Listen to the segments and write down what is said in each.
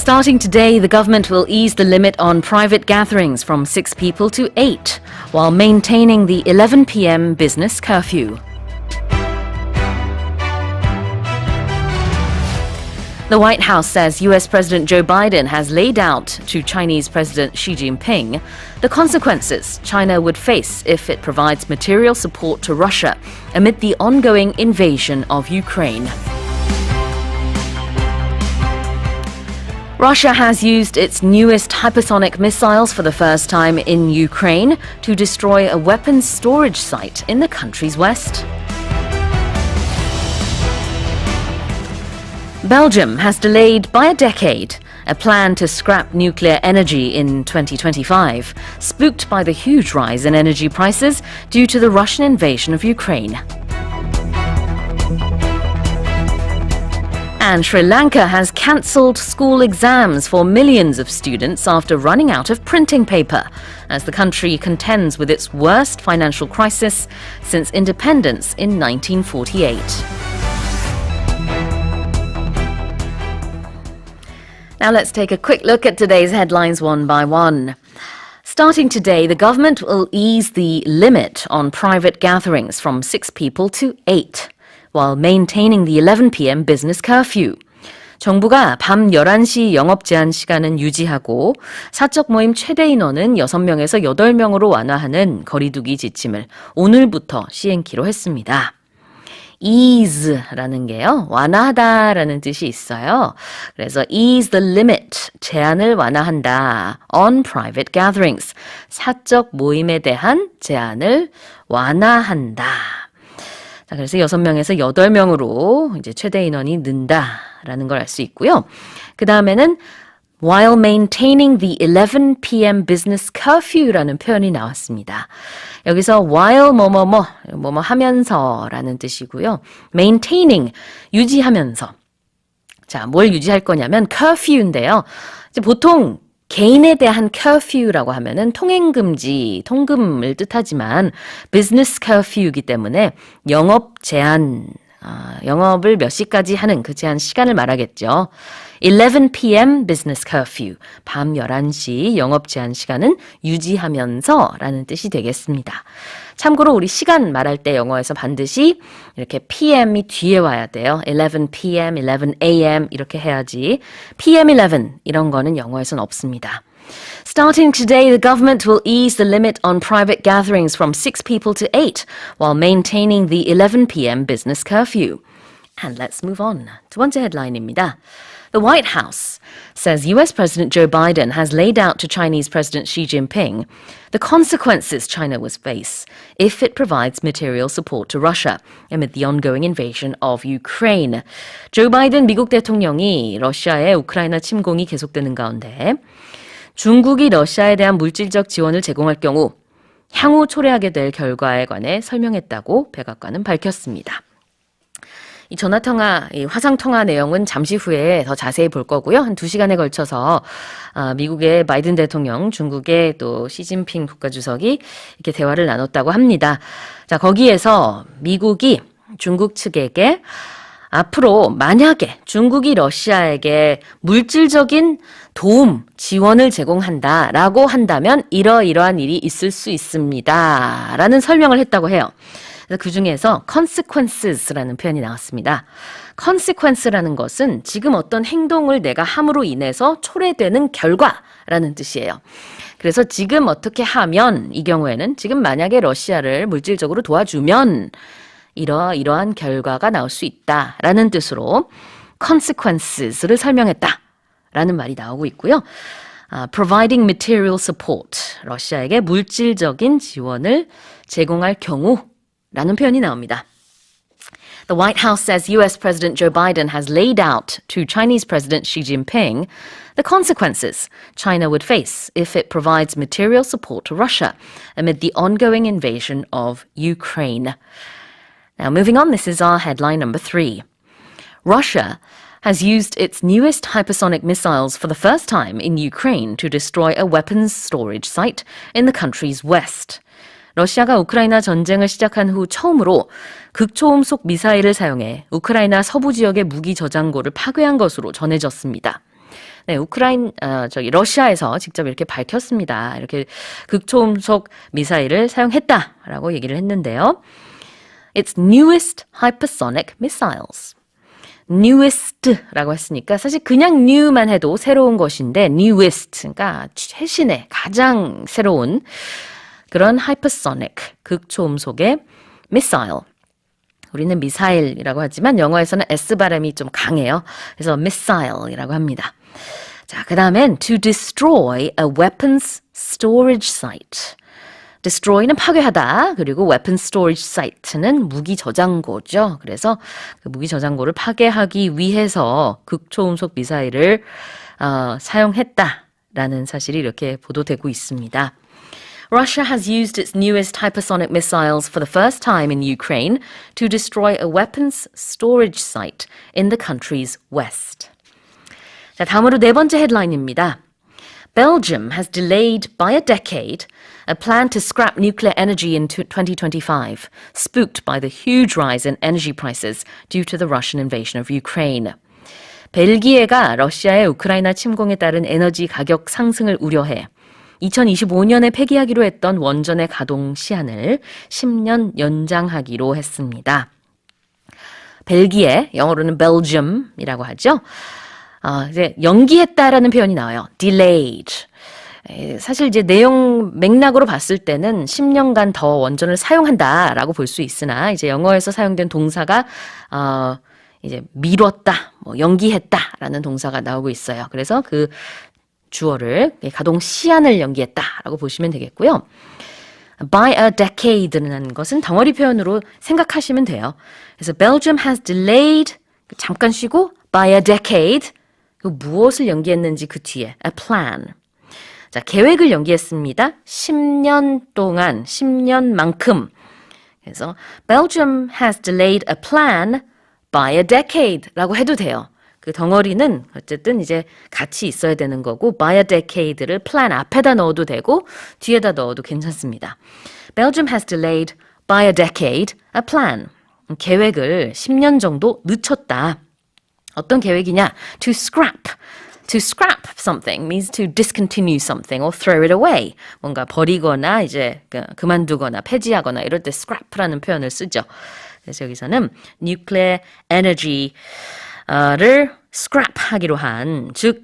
Starting today, the government will ease the limit on private gatherings from 6 people to 8, while maintaining the 11 p.m. business curfew. The White House says U.S. President Joe Biden has laid out to Chinese President Xi Jinping the consequences China would face if it provides material support to Russia amid the ongoing invasion of Ukraine. Russia has used its newest hypersonic missiles for the first time in Ukraine to destroy a weapons storage site in the country's west. Belgium has delayed by a decade a plan to scrap nuclear energy in 2025, spooked by the huge rise in energy prices due to the Russian invasion of Ukraine. And Sri Lanka has cancelled school exams for millions of students after running out of printing paper, as the country contends with its worst financial crisis since independence in 1948. Now let's take a quick look at today's headlines one by one. Starting today, the government will ease the limit on private gatherings from 6 people to 8, while maintaining the 11 p.m. business curfew. 정부가 밤 11시 영업 제한 시간은 유지하고 사적 모임 최대 인원은 6명에서 8명으로 완화하는 거리두기 지침을 오늘부터 시행키로 했습니다. ease라는 게요, 완화하다라는 뜻이 있어요. 그래서 ease the limit, 제한을 완화한다. on private gatherings, 사적 모임에 대한 제한을 완화한다. 자, 그래서 6명에서 8명으로 이제 최대 인원이 는다라는 걸 알 수 있고요. 그 다음에는 while maintaining the 11 p.m. business curfew라는 표현이 나왔습니다. 여기서 while 뭐뭐 하면서라는 뜻이고요. maintaining, 유지하면서. 자, 뭘 유지할 거냐면 curfew인데요. 이제 보통 개인에 대한 curfew라고 하면은 통행금지, 통금을 뜻하지만 business curfew이기 때문에 영업 제한, 영업을 몇 시까지 하는 그 제한 시간을 말하겠죠. 11 p.m. business curfew, 밤 11시 영업 제한 시간은 유지하면서 라는 뜻이 되겠습니다. 참고로 우리 시간 말할 때 영어에서 반드시 이렇게 PM이 뒤에 와야 돼요. 11 p.m., 11 a.m. 이렇게 해야지. PM 11 이런 거는 영어에서는 없습니다. Starting today, the government will ease the limit on private gatherings from 6 people to 8 while maintaining the 11 p.m. business curfew. And let's move on. 두 번째 헤드라인입니다. The White House says U.S. President Joe Biden has laid out to Chinese President Xi Jinping the consequences China will face if it provides material support to Russia amid the ongoing invasion of Ukraine. 조 바이든 미국 대통령이 러시아의 우크라이나 침공이 계속되는 가운데 중국이 러시아에 대한 물질적 지원을 제공할 경우 향후 초래하게 될 결과에 관해 설명했다고 백악관은 밝혔습니다. 이 전화통화, 이 화상통화 내용은 잠시 후에 더 자세히 볼 거고요. 한 2시간에 걸쳐서 미국의 바이든 대통령, 중국의 또 시진핑 국가주석이 이렇게 대화를 나눴다고 합니다. 자, 거기에서 미국이 중국 측에게 앞으로 만약에 중국이 러시아에게 물질적인 도움, 지원을 제공한다라고 한다면 이러이러한 일이 있을 수 있습니다. 라는 설명을 했다고 해요. 그 중에서 consequences라는 표현이 나왔습니다. consequence라는 것은 지금 어떤 행동을 내가 함으로 인해서 초래되는 결과라는 뜻이에요. 그래서 지금 어떻게 하면, 이 경우에는 지금 만약에 러시아를 물질적으로 도와주면 이러한 결과가 나올 수 있다라는 뜻으로 consequences를 설명했다라는 말이 나오고 있고요. providing material support, 러시아에게 물질적인 지원을 제공할 경우 라는 표현이 나옵니다. The White House says U.S. President Joe Biden has laid out to Chinese President Xi Jinping the consequences China would face if it provides material support to Russia amid the ongoing invasion of Ukraine. Now, moving on, this is our headline number 3. Russia has used its newest hypersonic missiles for the first time in Ukraine to destroy a weapons storage site in the country's west. 러시아가 우크라이나 전쟁을 시작한 후 처음으로 극초음속 미사일을 사용해 우크라이나 서부 지역의 무기 저장고를 파괴한 것으로 전해졌습니다. 네, 러시아에서 직접 이렇게 밝혔습니다. 이렇게 극초음속 미사일을 사용했다라고 얘기를 했는데요. Its newest hypersonic missiles. newest라고 했으니까 사실 그냥 new만 해도 새로운 것인데 newest, 그러니까 최신의 가장 새로운 그런 hypersonic, 극초음속의 missile. 우리는 미사일이라고 하지만 영어에서는 S 발음이 좀 강해요. 그래서 missile이라고 합니다. 자, 그 다음엔 to destroy a weapons storage site. destroy는 파괴하다. 그리고 weapons storage site는 무기 저장고죠. 그래서 그 무기 저장고를 파괴하기 위해서 극초음속 미사일을 사용했다라는 사실이 이렇게 보도되고 있습니다. Russia has used its newest hypersonic missiles for the first time in Ukraine to destroy a weapons storage site in the country's west. 자, 다음으로 네 번째 헤드라인입니다. Belgium has delayed by a decade a plan to scrap nuclear energy in 2025, spooked by the huge rise in energy prices due to the Russian invasion of Ukraine. 벨기에가 러시아의 우크라이나 침공에 따른 에너지 가격 상승을 우려해 2025년에 폐기하기로 했던 원전의 가동 시한을 10년 연장하기로 했습니다. 벨기에, 영어로는 Belgium이라고 하죠. 이제 연기했다라는 표현이 나와요. delayed. 사실 이제 내용 맥락으로 봤을 때는 10년간 더 원전을 사용한다라고 볼 수 있으나 이제 영어에서 사용된 동사가 이제 미뤘다, 뭐 연기했다라는 동사가 나오고 있어요. 그래서 그 주어를 가동 시한을 연기했다라고 보시면 되겠고요. By a decade라는 것은 덩어리 표현으로 생각하시면 돼요. 그래서 Belgium has delayed, 잠깐 쉬고 by a decade, 무엇을 연기했는지 그 뒤에 a plan. 자, 계획을 연기했습니다. 10년 동안, 10년만큼. 그래서 Belgium has delayed a plan by a decade라고 해도 돼요. 그 덩어리는 어쨌든 이제 같이 있어야 되는 거고 by a decade를 plan 앞에다 넣어도 되고 뒤에다 넣어도 괜찮습니다. Belgium has delayed by a decade a plan. 계획을 10년 정도 늦췄다. 어떤 계획이냐? To scrap. To scrap something means to discontinue something or throw it away. 뭔가 버리거나 이제 그만두거나 폐지하거나 이럴 때 scrap라는 표현을 쓰죠. 그래서 여기서는 nuclear energy를 scrap 하기로 한, 즉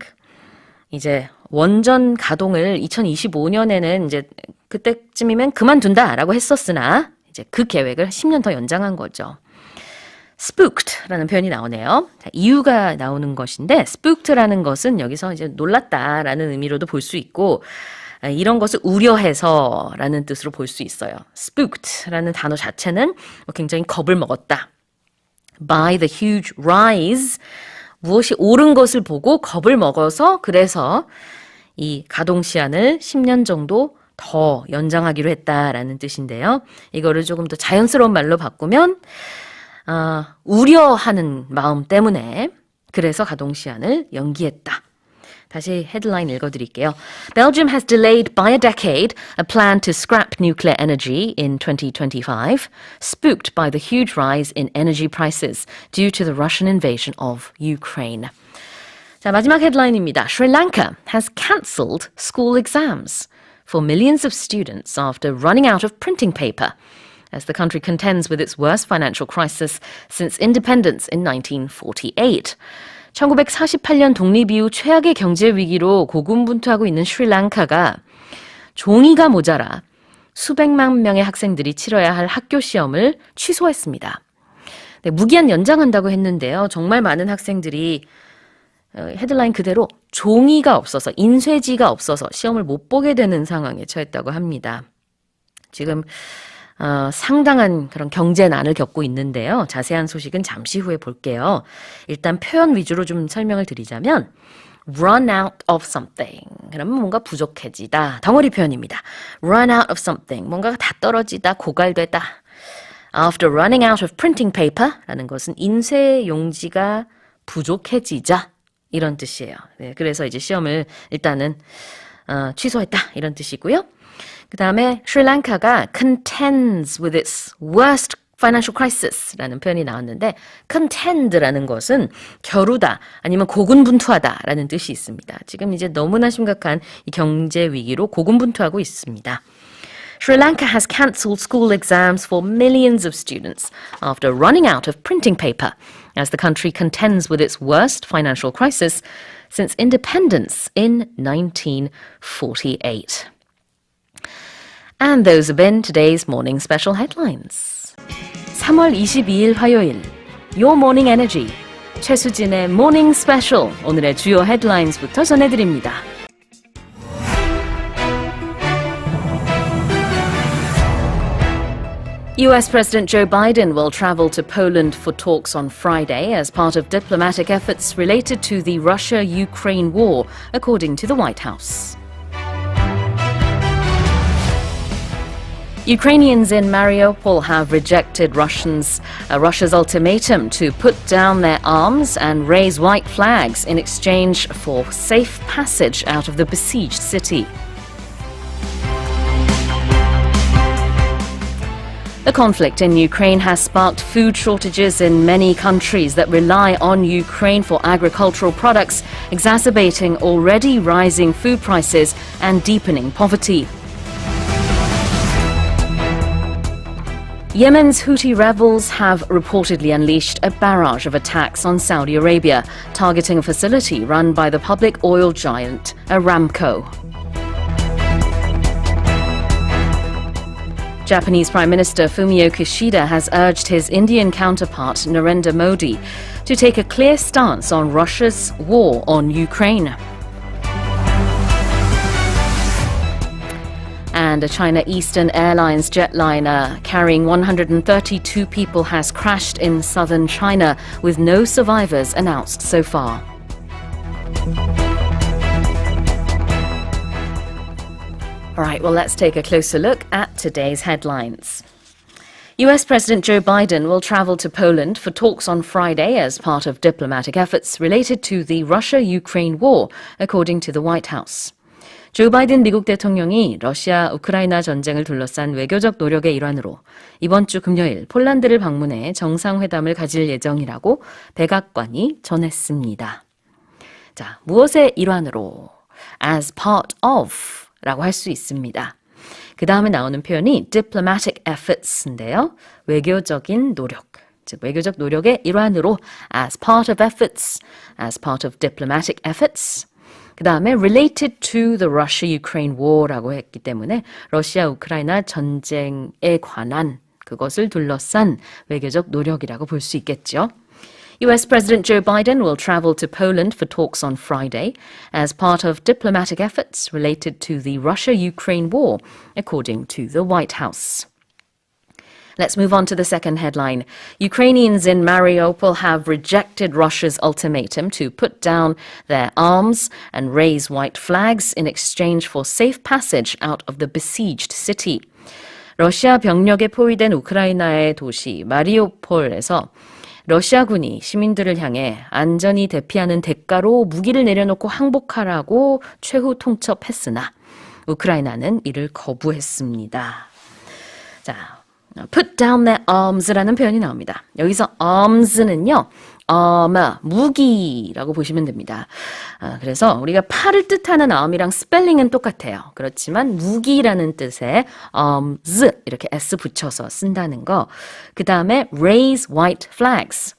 이제 원전 가동을 2025년에는 이제 그때쯤이면 그만둔다라고 했었으나 이제 그 계획을 10년 더 연장한 거죠. spooked라는 표현이 나오네요. 자, 이유가 나오는 것인데 spooked라는 것은 여기서 이제 놀랐다라는 의미로도 볼 수 있고 이런 것을 우려해서라는 뜻으로 볼 수 있어요. spooked라는 단어 자체는 굉장히 겁을 먹었다. by the huge rise, 무엇이 오른 것을 보고 겁을 먹어서 그래서 이 가동 시한을 10년 정도 더 연장하기로 했다라는 뜻인데요. 이거를 조금 더 자연스러운 말로 바꾸면 우려하는 마음 때문에 그래서 가동 시한을 연기했다. 다시 헤드라인 읽어드릴게요. Belgium has delayed by a decade a plan to scrap nuclear energy in 2025, spooked by the huge rise in energy prices due to the Russian invasion of Ukraine. 자, 마지막 헤드라인입니다. Sri Lanka has cancelled school exams for millions of students after running out of printing paper, as the country contends with its worst financial crisis since independence in 1948. 1948년 독립 이후 최악의 경제 위기로 고군분투하고 있는 스리랑카가 종이가 모자라 수백만 명의 학생들이 치러야 할 학교 시험을 취소했습니다. 네, 무기한 연장한다고 했는데요. 정말 많은 학생들이 헤드라인 그대로 종이가 없어서, 인쇄지가 없어서 시험을 못 보게 되는 상황에 처했다고 합니다. 지금 상당한 그런 경제난을 겪고 있는데요. 자세한 소식은 잠시 후에 볼게요. 일단 표현 위주로 좀 설명을 드리자면 run out of something. 그러면 뭔가 부족해지다. 덩어리 표현입니다. run out of something. 뭔가가 다 떨어지다, 고갈되다. After running out of printing paper 라는 것은 인쇄 용지가 부족해지자 이런 뜻이에요. 네, 그래서 이제 시험을 일단은 취소했다 이런 뜻이고요. 그 다음에 스리랑카가 contends with its worst financial crisis라는 표현이 나왔는데 contend라는 것은 겨루다 아니면 고군분투하다라는 뜻이 있습니다. 지금 이제 너무나 심각한 이 경제 위기로 고군분투하고 있습니다. Sri Lanka has cancelled school exams for millions of students after running out of printing paper as the country contends with its worst financial crisis since independence in 1948. And those have been today's morning special headlines. 3월 22일 화요일 Your Morning Energy 최수진의 Morning Special 오늘의 주요 헤드라인스부터 전해드립니다. US President Joe Biden will travel to Poland for talks on Friday as part of diplomatic efforts related to the Russia-Ukraine war, according to the White House. Ukrainians in Mariupol have rejected Russia's ultimatum to put down their arms and raise white flags in exchange for safe passage out of the besieged city. The conflict in Ukraine has sparked food shortages in many countries that rely on Ukraine for agricultural products, exacerbating already rising food prices and deepening poverty. Yemen's Houthi rebels have reportedly unleashed a barrage of attacks on Saudi Arabia, targeting a facility run by the public oil giant Aramco. Japanese Prime Minister Fumio Kishida has urged his Indian counterpart Narendra Modi to take a clear stance on Russia's war on Ukraine. And a China Eastern Airlines jetliner carrying 132 people has crashed in southern China, with no survivors announced so far. All right, well, let's take a closer look at today's headlines. US President Joe Biden will travel to Poland for talks on Friday as part of diplomatic efforts related to the Russia-Ukraine war, according to the White House. 조 바이든 미국 대통령이 러시아 우크라이나 전쟁을 둘러싼 외교적 노력의 일환으로 이번 주 금요일 폴란드를 방문해 정상회담을 가질 예정이라고 백악관이 전했습니다. 자, 무엇의 일환으로? As part of 라고 할 수 있습니다. 그 다음에 나오는 표현이 diplomatic efforts인데요. 외교적인 노력, 즉 외교적 노력의 일환으로 as part of efforts, as part of diplomatic efforts. 그 다음에 related to the Russia-Ukraine war라고 했기 때문에 러시아 우크라이나 전쟁에 관한 그것을 둘러싼 외교적 노력이라고 볼 수 있겠죠. US President Joe Biden will travel to Poland for talks on Friday as part of diplomatic efforts related to the Russia-Ukraine war, according to the White House. Let's move on to the second headline. Ukrainians in Mariupol have rejected Russia's ultimatum to put down their arms and raise white flags in exchange for safe passage out of the besieged city. 러시아 병력에 포위된 우크라이나의 도시 마리우폴에서 러시아군이 시민들을 향해 안전히 대피하는 대가로 무기를 내려놓고 항복하라고 최후 통첩했으나 우크라이나는 이를 거부했습니다. 자, put down their arms라는 표현이 나옵니다. 여기서 arms는요, 무기라고 보시면 됩니다. 그래서 우리가 팔을 뜻하는 arm이랑 스펠링은 똑같아요. 그렇지만 무기라는 뜻의 arms 이렇게 s 붙여서 쓴다는 거. 그 다음에 raise white flags.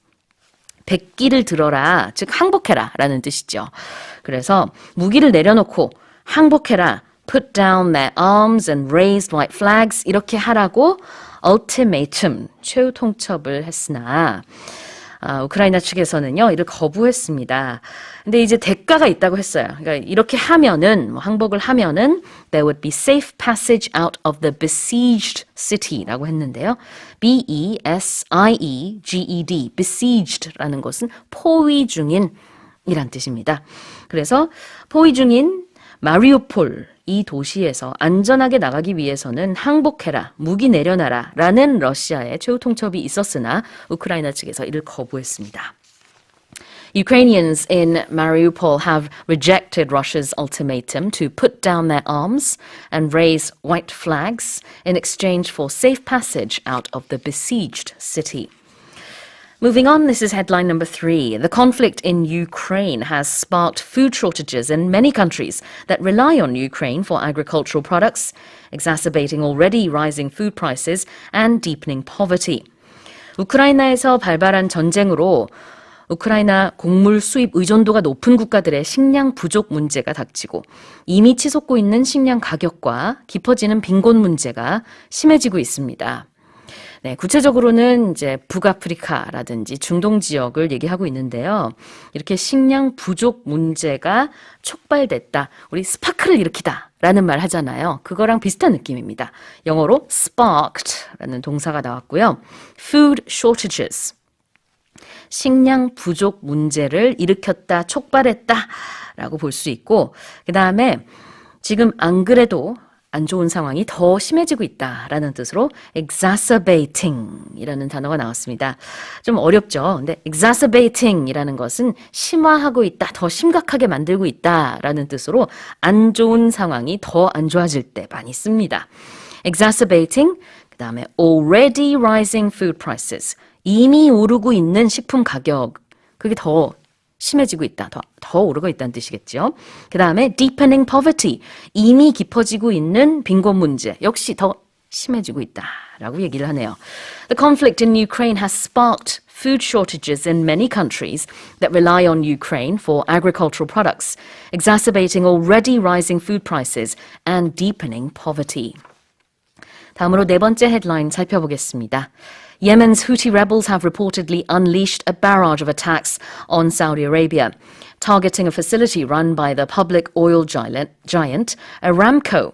백기를 들어라, 즉 항복해라 라는 뜻이죠. 그래서 무기를 내려놓고 항복해라. Put down their arms and raise white flags. 이렇게 하라고 ultimatum, 최후 통첩을 했으나 우크라이나 측에서는요, 이를 거부했습니다. 근데 이제 대가가 있다고 했어요. 그러니까 이렇게 하면은, 항복을 하면은 there would be safe passage out of the besieged city라고 했는데요. B-E-S-I-E-G-E-D, besieged라는 것은 포위 중인이란 뜻입니다. 그래서 포위 중인 마리우폴, 이 도시에서 안전하게 나가기 위해서는 항복해라, 무기 내려놔라 라는 러시아의 최후 통첩이 있었으나 우크라이나 측에서 이를 거부했습니다. Ukrainians in Mariupol have rejected Russia's ultimatum to put down their arms and raise white flags in exchange for safe passage out of the besieged city. Moving on, this is headline number 3. The conflict in Ukraine has sparked food shortages in many countries that rely on Ukraine for agricultural products, exacerbating already rising food prices and deepening poverty. 우크라이나에서 발발한 전쟁으로 우크라이나 곡물 수입 의존도가 높은 국가들의 식량 부족 문제가 닥치고 이미 치솟고 있는 식량 가격과 깊어지는 빈곤 문제가 심해지고 있습니다. 네, 구체적으로는 이제 북아프리카라든지 중동 지역을 얘기하고 있는데요. 이렇게 식량 부족 문제가 촉발됐다. 우리 스파크를 일으키다 라는 말 하잖아요. 그거랑 비슷한 느낌입니다. 영어로 sparked 라는 동사가 나왔고요. food shortages. 식량 부족 문제를 일으켰다, 촉발했다 라고 볼 수 있고 그 다음에 지금 안 그래도 안 좋은 상황이 더 심해지고 있다라는 뜻으로 exacerbating 이라는 단어가 나왔습니다. 좀 어렵죠. 근데 exacerbating 이라는 것은 심화하고 있다, 더 심각하게 만들고 있다라는 뜻으로 안 좋은 상황이 더 안 좋아질 때 많이 씁니다. exacerbating, 그 다음에 already rising food prices, 이미 오르고 있는 식품 가격, 그게 더 심해지고 있다, 더 오르고 있다는 뜻이겠죠. 그 다음에 deepening poverty, 이미 깊어지고 있는 빈곤 문제, 역시 더 심해지고 있다라고 얘기를 하네요. The conflict in Ukraine has sparked food shortages in many countries that rely on Ukraine for agricultural products, exacerbating already rising food prices and deepening poverty. 다음으로 네 번째 헤드라인 살펴보겠습니다. Yemen's Houthi rebels have reportedly unleashed a barrage of attacks on Saudi Arabia, targeting a facility run by the public oil giant Aramco.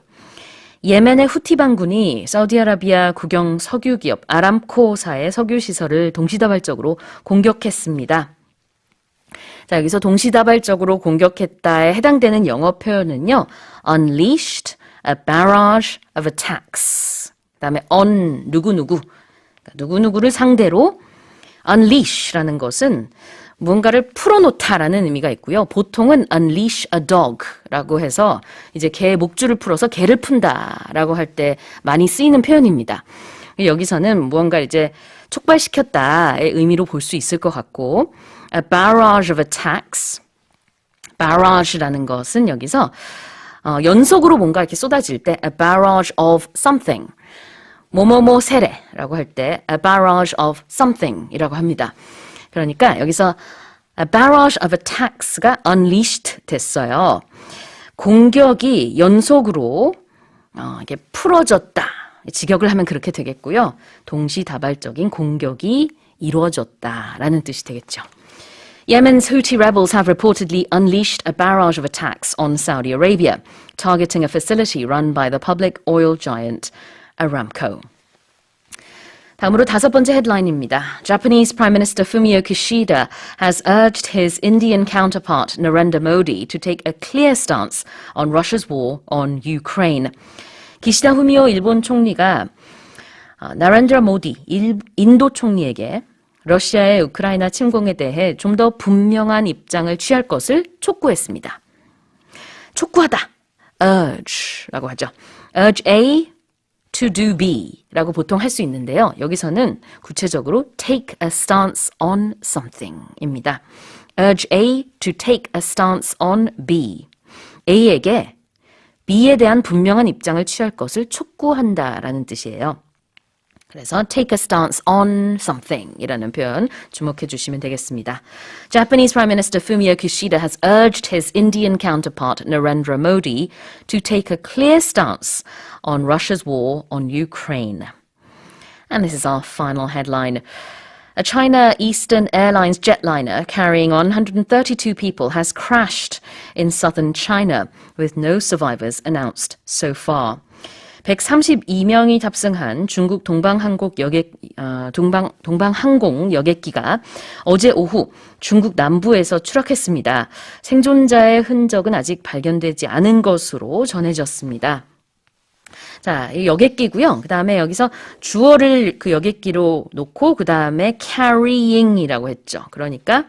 예멘의 후티 반군이 사우디아라비아 국영 석유기업 아람코사의 석유시설을 동시다발적으로 공격했습니다. 자, 여기서 동시다발적으로 공격했다에 해당되는 영어 표현은요. unleashed a barrage of attacks. 그 다음에 on 누구누구. 누구누구를 상대로 unleash라는 것은 무언가를 풀어놓다라는 의미가 있고요. 보통은 unleash a dog라고 해서 이제 개의 목줄을 풀어서 개를 푼다라고 할 때 많이 쓰이는 표현입니다. 여기서는 무언가 이제 촉발시켰다의 의미로 볼 수 있을 것 같고 a barrage of attacks, barrage라는 것은 여기서 연속으로 뭔가 이렇게 쏟아질 때 a barrage of something, 뭐뭐뭐 세례라고 할 때 a barrage of something이라고 합니다. 그러니까 여기서 a barrage of attacks가 unleashed 됐어요. 공격이 연속으로 이게 풀어졌다. 직역을 하면 그렇게 되겠고요. 동시다발적인 공격이 이루어졌다라는 뜻이 되겠죠. Yemen's Houthi rebels have reportedly unleashed a barrage of attacks on Saudi Arabia, targeting a facility run by the public oil giant Aramco. 다음으로 다섯 번째 헤드라인입니다. Japanese Prime Minister Fumio Kishida has urged his Indian counterpart Narendra Modi to take a clear stance on Russia's war on Ukraine. 기시다 후미오 일본 총리가 나렌드라 모디 인도 총리에게 러시아의 우크라이나 침공에 대해 좀 더 분명한 입장을 취할 것을 촉구했습니다. 촉구하다, urge라고 하죠. urge A to do B 라고 보통 할 수 있는데요. 여기서는 구체적으로 take a stance on something 입니다. urge A to take a stance on B. A에게 B에 대한 분명한 입장을 취할 것을 촉구한다라는 뜻이에요. 그래서 take a stance on something 이라는 표현 주목해 주시면 되겠습니다. Japanese Prime Minister Fumio Kishida has urged his Indian counterpart Narendra Modi to take a clear stance on Russia's war on Ukraine. And this is our final headline. A China Eastern Airlines jetliner carrying 132 people has crashed in southern China with no survivors announced so far. 132명이 탑승한 중국 동방항공 여객기가 어제 오후 중국 남부에서 추락했습니다. 생존자의 흔적은 아직 발견되지 않은 것으로 전해졌습니다. 자, 이 여객기고요. 그 다음에 여기서 주어를 그 여객기로 놓고 그 다음에 carrying이라고 했죠. 그러니까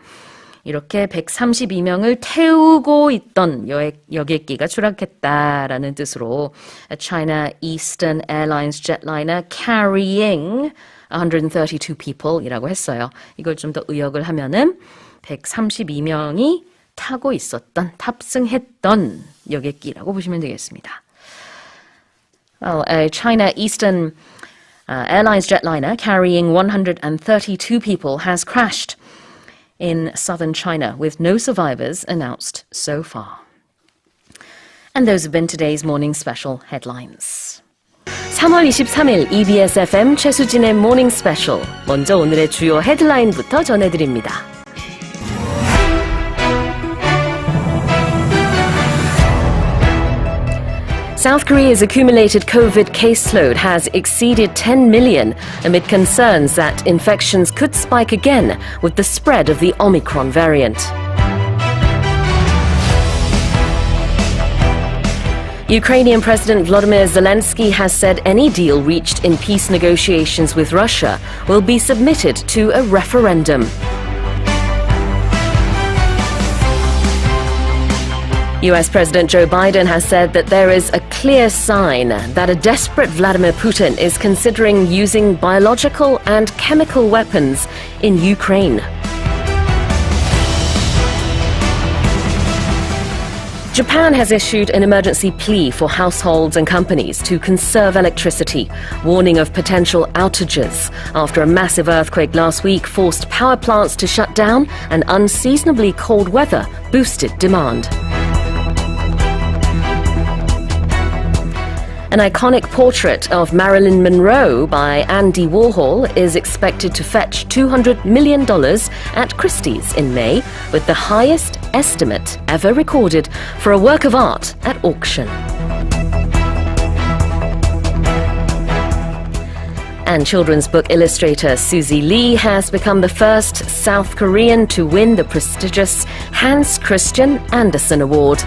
이렇게 132명을 태우고 있던 여객기가 추락했다라는 뜻으로 China Eastern Airlines jetliner carrying 132 people 이라고 했어요. 이걸 좀 더 의역을 하면은 132명이 타고 있었던, 탑승했던 여객기라고 보시면 되겠습니다. Well, a China Eastern Airlines jetliner carrying 132 people has crashed in southern China with no survivors announced so far. And those have been today's morning special headlines. 3월 23일 EBS FM 최수진의 모닝 스페셜. 먼저 오늘의 주요 헤드라인부터 전해드립니다. South Korea's accumulated COVID caseload has exceeded 10 million amid concerns that infections could spike again with the spread of the Omicron variant. Ukrainian President Volodymyr Zelensky has said any deal reached in peace negotiations with Russia will be submitted to a referendum. US President Joe Biden has said that there is a clear sign that a desperate Vladimir Putin is considering using biological and chemical weapons in Ukraine. Japan has issued an emergency plea for households and companies to conserve electricity, warning of potential outages after a massive earthquake last week forced power plants to shut down and unseasonably cold weather boosted demand. An iconic portrait of Marilyn Monroe by Andy Warhol is expected to fetch $200 million at Christie's in May, with the highest estimate ever recorded for a work of art at auction. And children's book illustrator Susie Lee has become the first South Korean to win the prestigious Hans Christian Andersen Award.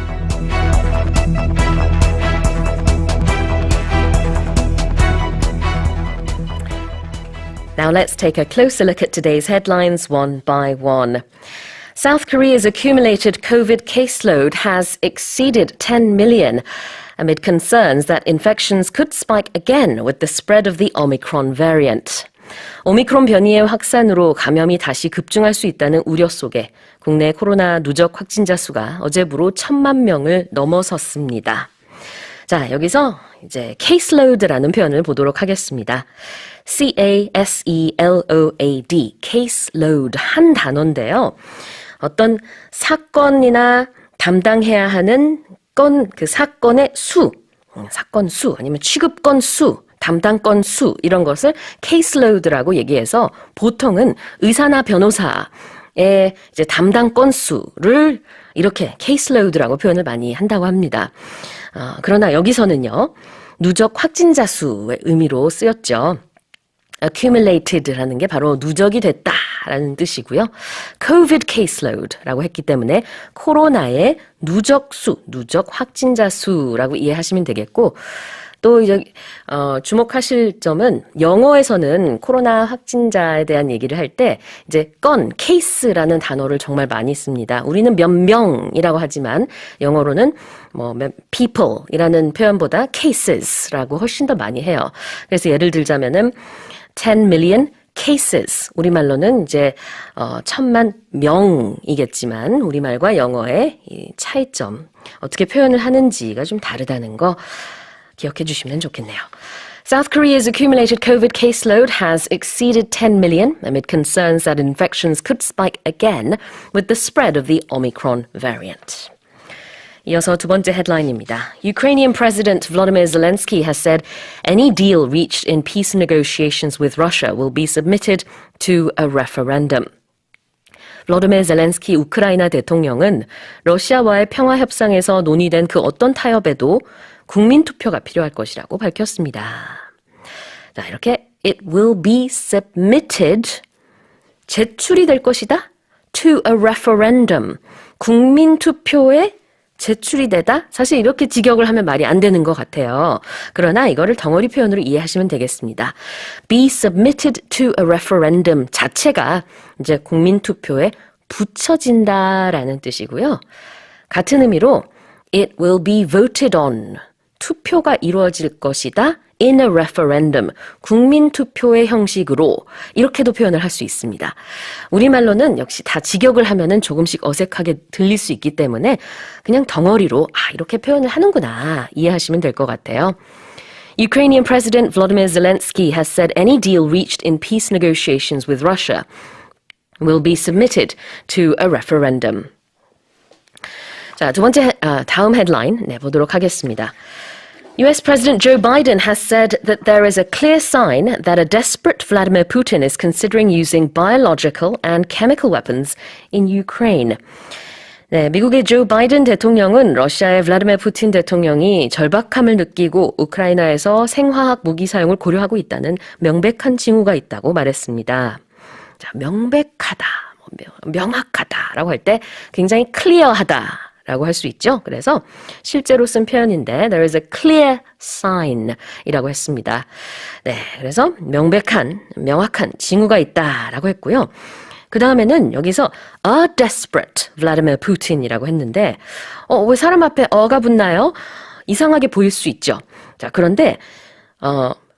Now let's take a closer look at today's headlines one by one. South Korea's accumulated COVID caseload has exceeded 10 million amid concerns that infections could spike again with the spread of the Omicron variant. 오미크론 변이의 확산으로 감염이 다시 급증할 수 있다는 우려 속에 국내 코로나 누적 확진자 수가 어제부로 1,000만 명을 넘어섰습니다. 자, 여기서 이제 caseload라는 표현을 보도록 하겠습니다. caseload, caseload 한 단어인데요. 어떤 사건이나 담당해야 하는 그 사건의 사건 수 아니면 취급 건수, 담당 건수 이런 것을 caseload라고 얘기해서 보통은 의사나 변호사의 이제 담당 건수를 이렇게 caseload라고 표현을 많이 한다고 합니다. 그러나 여기서는요, 누적 확진자 수의 의미로 쓰였죠. accumulated라는 게 바로 누적이 됐다라는 뜻이고요. COVID caseload라고 했기 때문에 코로나의 누적수, 누적 확진자 수라고 이해하시면 되겠고, 또 이제 주목하실 점은 영어에서는 코로나 확진자에 대한 얘기를 할 때 이제 case라는 단어를 정말 많이 씁니다. 우리는 몇 명이라고 하지만 영어로는 people이라는 표현보다 cases라고 훨씬 더 많이 해요. 그래서 예를 들자면은 10 million cases, 우리말로는 이제 1,000만 명이겠지만 우리말과 영어의 이 차이점, 어떻게 표현을 하는지가 좀 다르다는 거 기억해 주시면 좋겠네요. South Korea's accumulated COVID caseload has exceeded 10 million amid concerns that infections could spike again with the spread of the Omicron variant. 이어서 두 번째 헤드라인입니다. Ukrainian President Volodymyr Zelensky has said any deal reached in peace negotiations with Russia will be submitted to a referendum. 블러드미르 젤렌스키 우크라이나 대통령은 러시아와의 평화 협상에서 논의된 그 어떤 타협에도 국민 투표가 필요할 것이라고 밝혔습니다. 자, 이렇게 it will be submitted, 제출이 될 것이다, to a referendum, 국민 투표에 제출이 되다? 사실 이렇게 직역을 하면 말이 안 되는 것 같아요. 그러나 이거를 덩어리 표현으로 이해하시면 되겠습니다. be submitted to a referendum 자체가 이제 국민 투표에 붙여진다라는 뜻이고요. 같은 의미로 it will be voted on. 투표가 이루어질 것이다. in a referendum. 국민투표의 형식으로 이렇게도 표현을 할 수 있습니다. 우리말로는 역시 다 직역을 하면은 조금씩 어색하게 들릴 수 있기 때문에 그냥 덩어리로 이렇게 표현을 하는구나 이해하시면 될 것 같아요. Ukrainian President Volodymyr Zelensky has said any deal reached in peace negotiations with Russia will be submitted to a referendum. 자, 두 번째 다음 헤드라인 내보도록 하겠습니다. US President Joe Biden has said that there is a clear sign that a desperate Vladimir Putin is considering using biological and chemical weapons in Ukraine. 네, 미국의 조 바이든 대통령은 러시아의 블라디미르 푸틴 대통령이 절박함을 느끼고 우크라이나에서 생화학 무기 사용을 고려하고 있다는 명백한 징후가 있다고 말했습니다. 자, 명백하다, 명확하다라고 할 때 굉장히 클리어하다. 라고 할 수 있죠. 그래서 실제로 쓴 표현인데 there is a clear sign 이라고 했습니다. 네, 그래서 명확한 징후가 있다라고 했고요. 그 다음에는 여기서 a desperate Vladimir Putin이라고 했는데 왜 사람 앞에 어가 붙나요? 이상하게 보일 수 있죠. 자, 그런데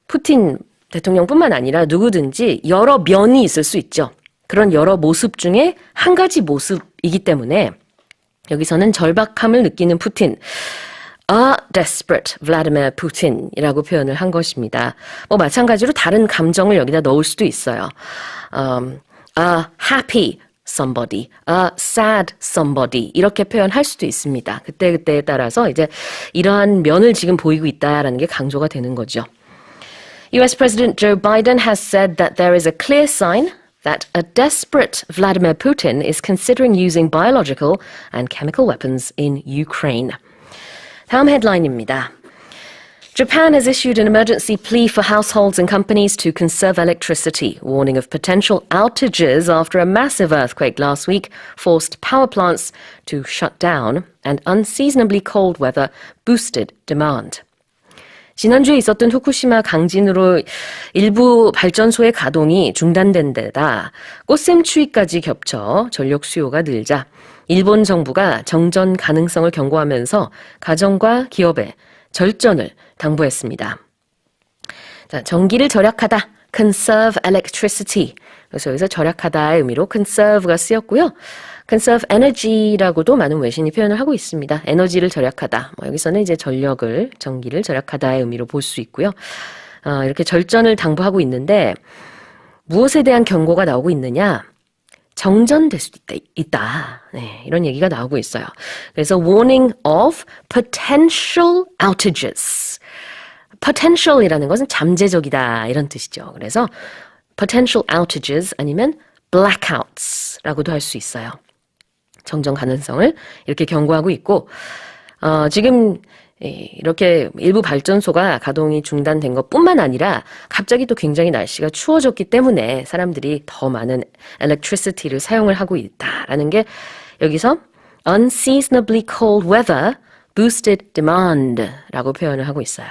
푸틴 대통령뿐만 아니라 누구든지 여러 면이 있을 수 있죠. 그런 여러 모습 중에 한 가지 모습이기 때문에 여기서는 절박함을 느끼는 푸틴, a desperate Vladimir Putin이라고 표현을 한 것입니다. 마찬가지로 다른 감정을 여기다 넣을 수도 있어요. A happy somebody, a sad somebody 이렇게 표현할 수도 있습니다. 그때그때에 따라서 이제 이러한 면을 지금 보이고 있다라는 게 강조가 되는 거죠. US President Joe Biden has said that there is a clear sign that a desperate Vladimir Putin is considering using biological and chemical weapons in Ukraine. 다음 헤드라인입니다. Japan has issued an emergency plea for households and companies to conserve electricity, warning of potential outages after a massive earthquake last week forced power plants to shut down and unseasonably cold weather boosted demand. 지난주에 있었던 후쿠시마 강진으로 일부 발전소의 가동이 중단된 데다 꽃샘추위까지 겹쳐 전력 수요가 늘자 일본 정부가 정전 가능성을 경고하면서 가정과 기업에 절전을 당부했습니다. 자, 전기를 절약하다, conserve electricity. 그래서 여기서 절약하다의 의미로 conserve가 쓰였고요. conserve energy라고도 많은 외신이 표현을 하고 있습니다. 에너지를 절약하다. 여기서는 이제 전기를 절약하다의 의미로 볼 수 있고요. 이렇게 절전을 당부하고 있는데 무엇에 대한 경고가 나오고 있느냐? 정전될 수도 있다. 네, 이런 얘기가 나오고 있어요. 그래서 warning of potential outages. potential이라는 것은 잠재적이다 이런 뜻이죠. 그래서 potential outages 아니면 blackouts라고도 할 수 있어요. 정전 가능성을 이렇게 경고하고 있고 지금 이렇게 일부 발전소가 가동이 중단된 것뿐만 아니라 갑자기 또 굉장히 날씨가 추워졌기 때문에 사람들이 더 많은 electricity를 사용을 하고 있다라는 게 여기서 unseasonably cold weather boosted demand라고 표현을 하고 있어요.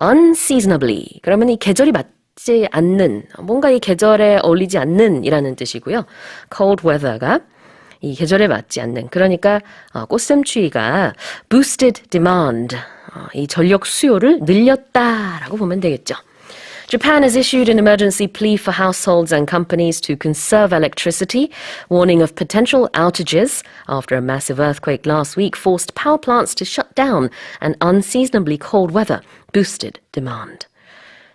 unseasonably 그러면 이 계절이 맞지 않는 뭔가 이 계절에 어울리지 않는 이라는 뜻이고요. cold weather가 이 계절에 맞지 않는 그러니까 꽃샘추위가 boosted demand 이 전력 수요를 늘렸다라고 보면 되겠죠. Japan has issued an emergency plea for households and companies to conserve electricity, warning of potential outages after a massive earthquake last week forced power plants to shut down and unseasonably cold weather boosted demand.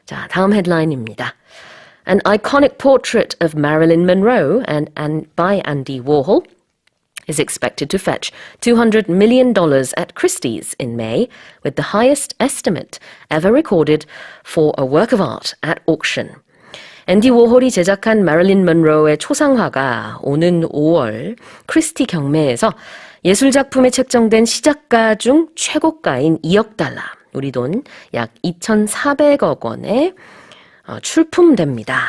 자, 다음 헤드라인입니다. An iconic portrait of Marilyn Monroe by Andy Warhol is expected to fetch $200 million at Christie's in May, with the highest estimate ever recorded for a work of art at auction. 앤디 워홀이 제작한 마릴린 먼로의 초상화가 오는 5월 크리스티 경매에서 예술작품에 책정된 시작가 중 최고가인 2억 달러, 우리 돈 약 2,400억 원에 출품됩니다.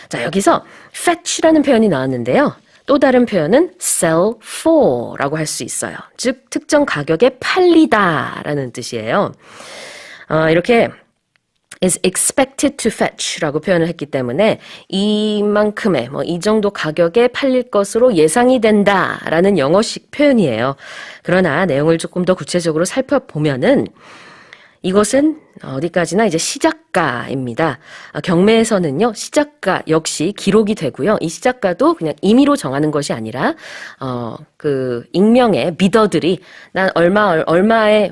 자, 여기서 fetch라는 표현이 나왔는데요. 또 다른 표현은 sell for라고 할 수 있어요. 즉 특정 가격에 팔리다라는 뜻이에요. 이렇게 is expected to fetch라고 표현을 했기 때문에 이만큼의 이 정도 가격에 팔릴 것으로 예상이 된다라는 영어식 표현이에요. 그러나 내용을 조금 더 구체적으로 살펴보면은 이것은 어디까지나 이제 시작가입니다. 경매에서는요, 시작가 역시 기록이 되고요. 이 시작가도 그냥 임의로 정하는 것이 아니라, 그 익명의 비더들이 난 얼마에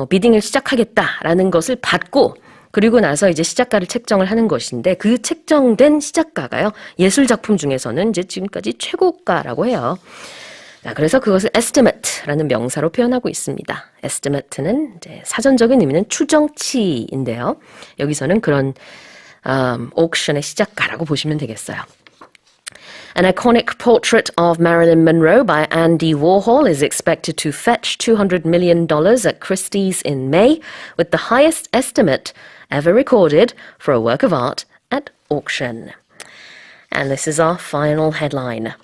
비딩을 시작하겠다라는 것을 받고 그리고 나서 이제 시작가를 책정을 하는 것인데 그 책정된 시작가가요. 예술작품 중에서는 이제 지금까지 최고가라고 해요. 자, 그래서 그것을 estimate라는 명사로 표현하고 있습니다. estimate는 이제 사전적인 의미는 추정치인데요. 여기서는 그런 auction의 시작가라고 보시면 되겠어요. An iconic portrait of Marilyn Monroe by Andy Warhol is expected to fetch $200 million at Christie's in May, with the highest estimate ever recorded for a work of art at auction. And this is our final headline.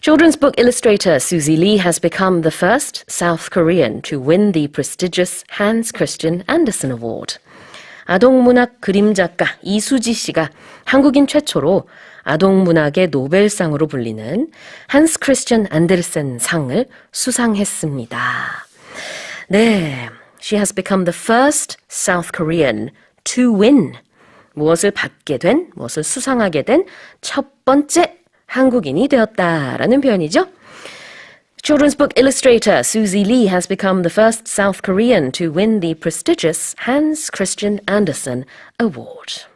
Children's book illustrator Susie Lee has become the first South Korean to win the prestigious Hans Christian Andersen Award. 아동문학 그림작가 이수지 씨가 한국인 최초로 아동문학의 노벨상으로 불리는 한스 크리스천 안데르센 상을 수상했습니다. 네, she has become the first South Korean to win. 무엇을 받게 된, 무엇을 수상하게 된 첫 번째 한국인이 되었다라는 표현이죠. Children's book illustrator Susie Lee has become the first South Korean to win the prestigious Hans Christian Andersen Award.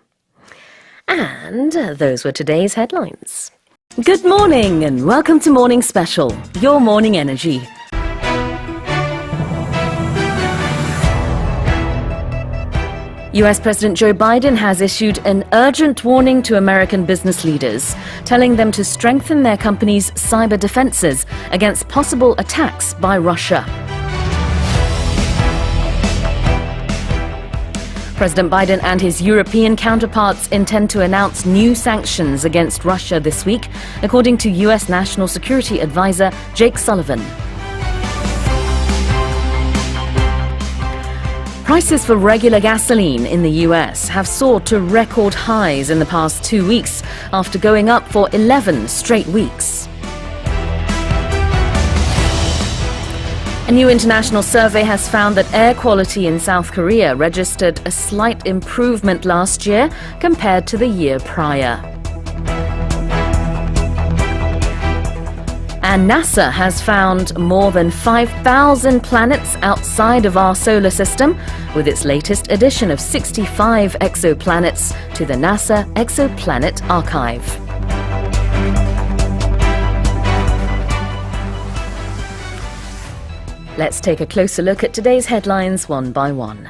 And those were today's headlines. Good morning and welcome to Morning Special, your morning energy. US President Joe Biden has issued an urgent warning to American business leaders, telling them to strengthen their companies' cyber defenses against possible attacks by Russia. President Biden and his European counterparts intend to announce new sanctions against Russia this week, according to US National Security Advisor Jake Sullivan. Prices for regular gasoline in the US have soared to record highs in the past 2 weeks after going up for 11 straight weeks. A new international survey has found that air quality in South Korea registered a slight improvement last year compared to the year prior. And NASA has found more than 5,000 planets outside of our solar system, with its latest addition of 65 exoplanets to the NASA Exoplanet Archive. Let's take a closer look at today's headlines one by one.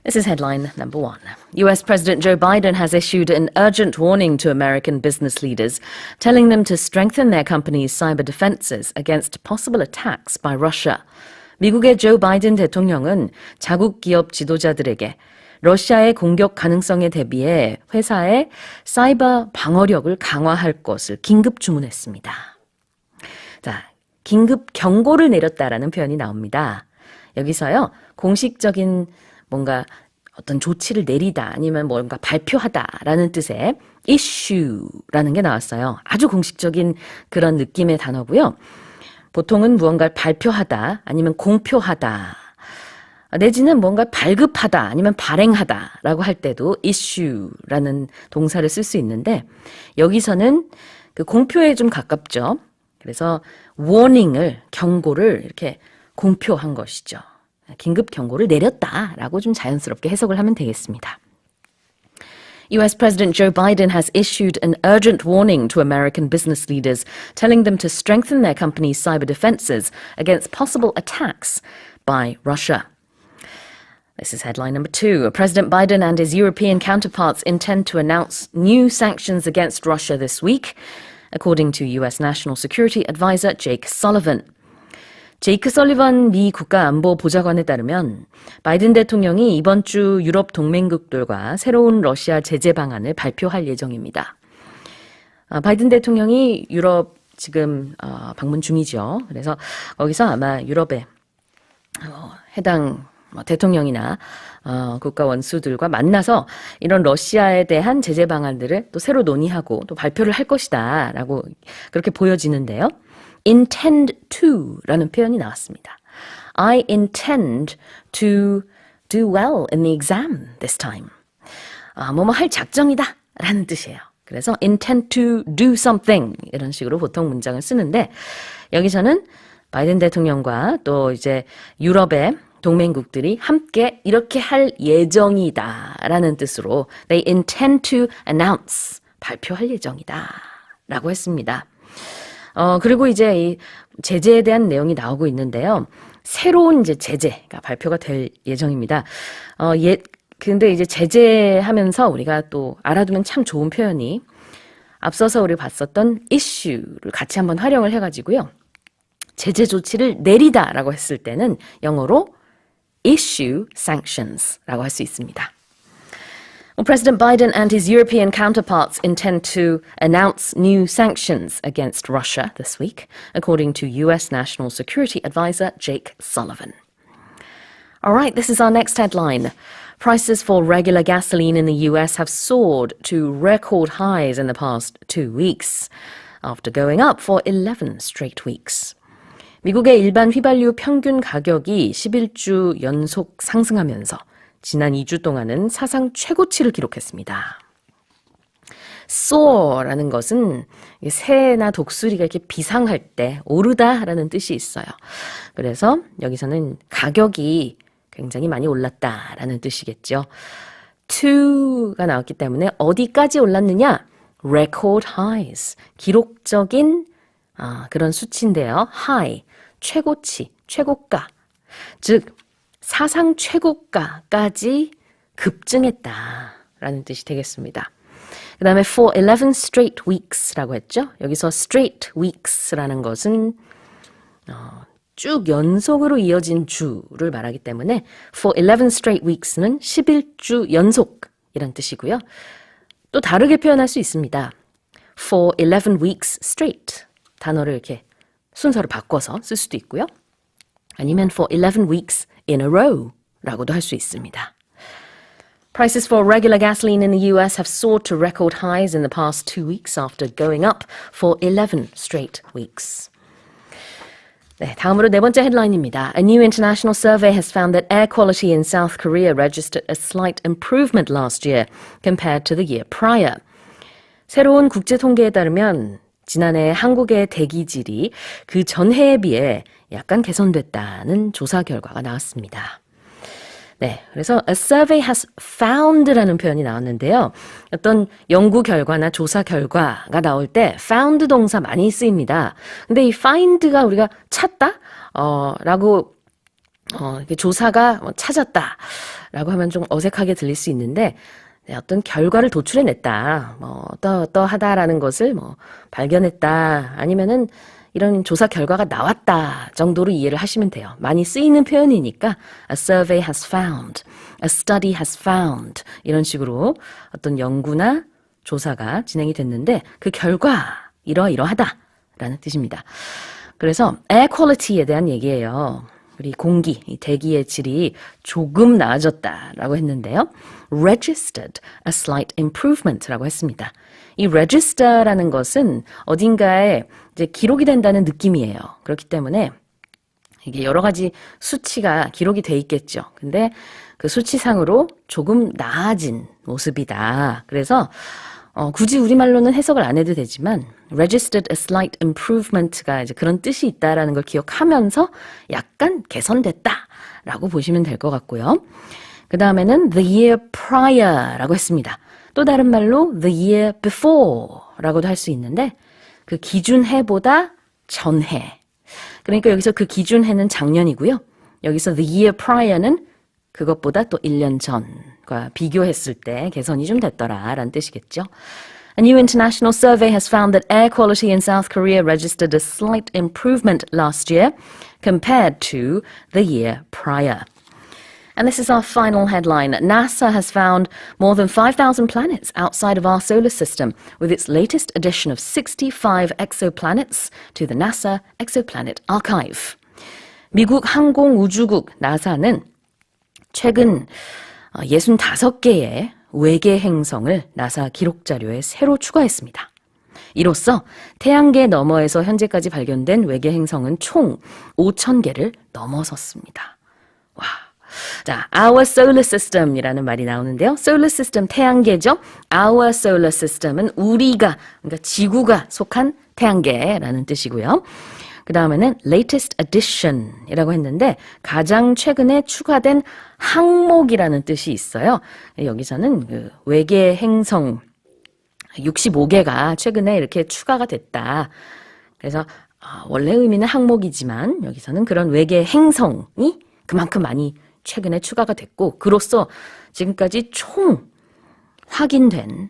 This is headline number one. US President Joe Biden has issued an urgent warning to American business leaders, telling them to strengthen their companies' cyber defenses against possible attacks by Russia. 미국의 조 바이든 대통령은 자국 기업 지도자들에게 러시아의 공격 가능성에 대비해 회사의 사이버 방어력을 강화할 것을 긴급 주문했습니다. 자, 긴급 경고를 내렸다라는 표현이 나옵니다. 여기서요, 공식적인 뭔가 어떤 조치를 내리다 아니면 뭔가 발표하다라는 뜻의 issue라는 게 나왔어요. 아주 공식적인 그런 느낌의 단어고요. 보통은 무언가를 발표하다 아니면 공표하다 내지는 뭔가 발급하다 아니면 발행하다라고 할 때도 issue라는 동사를 쓸 수 있는데 여기서는 그 공표에 좀 가깝죠. 그래서 warning을 경고를 이렇게 공표한 것이죠. 긴급 경고를 내렸다라고 좀 자연스럽게 해석을 하면 되겠습니다. US President Joe Biden has issued an urgent warning to American business leaders, telling them to strengthen their companies' cyber defenses against possible attacks by Russia. This is headline number two. President Biden and his European counterparts intend to announce new sanctions against Russia this week, according to US National Security Advisor Jake Sullivan. 제이크 설리번 미 국가안보보좌관에 따르면 바이든 대통령이 이번 주 유럽 동맹국들과 새로운 러시아 제재 방안을 발표할 예정입니다. 바이든 대통령이 유럽 지금 방문 중이죠. 그래서 거기서 아마 유럽에 해당 대통령이나 국가 원수들과 만나서 이런 러시아에 대한 제재 방안들을 또 새로 논의하고 또 발표를 할 것이다 라고 그렇게 보여지는데요. intend to라는 표현이 나왔습니다. I intend to do well in the exam this time. 뭐뭐 할 작정이다 라는 뜻이에요. 그래서 intend to do something 이런 식으로 보통 문장을 쓰는데 여기서는 바이든 대통령과 또 이제 유럽의 동맹국들이 함께 이렇게 할 예정이다 라는 뜻으로 they intend to announce 발표할 예정이다 라고 했습니다. 그리고 이제 이 제재에 대한 내용이 나오고 있는데요. 새로운 이제 제재가 발표가 될 예정입니다. 근데 이제 제재하면서 우리가 또 알아두면 참 좋은 표현이 앞서서 우리 봤었던 issue를 같이 한번 활용을 해가지고요. 제재 조치를 내리다라고 했을 때는 영어로 issue sanctions라고 할 수 있습니다. Well, President Biden and his European counterparts intend to announce new sanctions against Russia this week, according to US National Security Advisor Jake Sullivan. All right, this is our next headline. Prices for regular gasoline in the US have soared to record highs in the past 2 weeks, after going up for 11 straight weeks. 미국의 일반 휘발유 평균 가격이 11주 연속 상승하면서 지난 2주 동안은 사상 최고치를 기록했습니다. soar라는 것은 새나 독수리가 이렇게 비상할 때 오르다라는 뜻이 있어요. 그래서 여기서는 가격이 굉장히 많이 올랐다라는 뜻이겠죠. to가 나왔기 때문에 어디까지 올랐느냐? record highs, 기록적인 그런 수치인데요. high, 최고치, 최고가, 즉 사상 최고가까지 급증했다라는 뜻이 되겠습니다. 그 다음에 for 11 straight weeks라고 했죠. 여기서 straight weeks라는 것은 쭉 연속으로 이어진 주를 말하기 때문에 for 11 straight weeks는 11주 연속이란 뜻이고요. 또 다르게 표현할 수 있습니다. for 11 weeks straight 단어를 이렇게 순서를 바꿔서 쓸 수도 있고요. 아니면 for 11 weeks in a row 라고도 할 수 있습니다. Prices for regular gasoline in the US have soared to record highs in the past 2 weeks after going up for 11 straight weeks. 네, 다음으로 네 번째 헤드라인입니다. A new international survey has found that air quality in South Korea registered a slight improvement last year compared to the year prior. 새로운 국제 통계에 따르면 지난해 한국의 대기질이 그 전해에 비해 약간 개선됐다는 조사 결과가 나왔습니다. 네, 그래서 a survey has found라는 표현이 나왔는데요. 어떤 연구 결과나 조사 결과가 나올 때 found 동사 많이 쓰입니다. 근데 이 find가 우리가 찾다? 라고 조사가 찾았다 라고 하면 좀 어색하게 들릴 수 있는데 어떤 결과를 도출해냈다, 어떠하다라는 것을 발견했다, 아니면은 이런 조사 결과가 나왔다 정도로 이해를 하시면 돼요. 많이 쓰이는 표현이니까 a survey has found, a study has found 이런 식으로 어떤 연구나 조사가 진행이 됐는데 그 결과 이러이러하다라는 뜻입니다. 그래서 air quality에 대한 얘기예요. 우리 공기, 이 대기의 질이 조금 나아졌다라고 했는데요. registered a slight improvement라고 했습니다. 이 register라는 것은 어딘가에 이제 기록이 된다는 느낌이에요. 그렇기 때문에 이게 여러 가지 수치가 기록이 돼 있겠죠. 근데 그 수치상으로 조금 나아진 모습이다. 그래서 굳이 우리말로는 해석을 안 해도 되지만 registered a slight improvement가 이제 그런 뜻이 있다라는 걸 기억하면서 약간 개선됐다라고 보시면 될 것 같고요. 그 다음에는 the year prior라고 했습니다. 또 다른 말로 the year before라고도 할 수 있는데 그 기준해보다 전해. 그러니까 여기서 그 기준해는 작년이고요. 여기서 the year prior는 그것보다 또 1년 전과 비교했을 때 개선이 좀 됐더라라는 뜻이겠죠. A new international survey has found that air quality in South Korea registered a slight improvement last year compared to the year prior. And this is our final headline. NASA has found more than 5,000 planets outside of our solar system with its latest addition of 65 exoplanets to the NASA Exoplanet Archive. 미국 항공우주국 나사는 최근 65개의 외계 행성을 나사 기록 자료에 새로 추가했습니다. 이로써 태양계 너머에서 현재까지 발견된 외계 행성은 총 5,000개를 넘어섰습니다. 와. 자, our solar system이라는 말이 나오는데요. solar system 태양계죠. our solar system은 우리가, 그러니까 지구가 속한 태양계라는 뜻이고요. 그 다음에는 latest addition이라고 했는데 가장 최근에 추가된 항목이라는 뜻이 있어요. 여기서는 그 외계 행성 65개가 최근에 이렇게 추가가 됐다. 그래서 원래 의미는 항목이지만 여기서는 그런 외계 행성이 그만큼 많이 최근에 추가가 됐고 그로써 지금까지 총 확인된